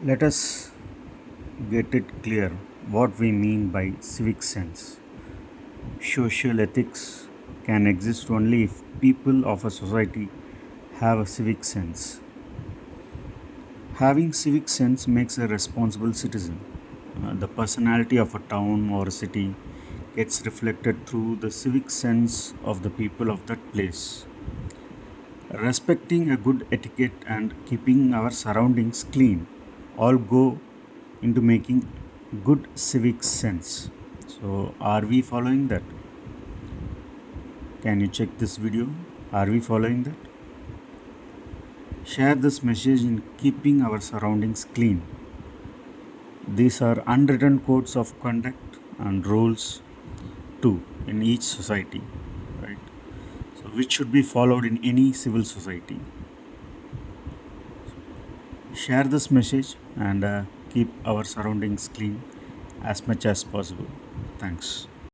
Let us get it clear what we mean by civic sense. Social ethics can exist only if people of a society have a civic sense. Having civic sense makes a responsible citizen. The personality of a town or a city gets reflected through the civic sense of the people of that place. Respecting a good etiquette and keeping our surroundings clean all go into making good civic sense. So, are we following that? Can you check this video? Are we following that? Share this message in keeping our surroundings clean. These are unwritten codes of conduct and rules too in each society, right? So, which should be followed in any civil society. Share this message and keep our surroundings clean as much as possible. Thanks.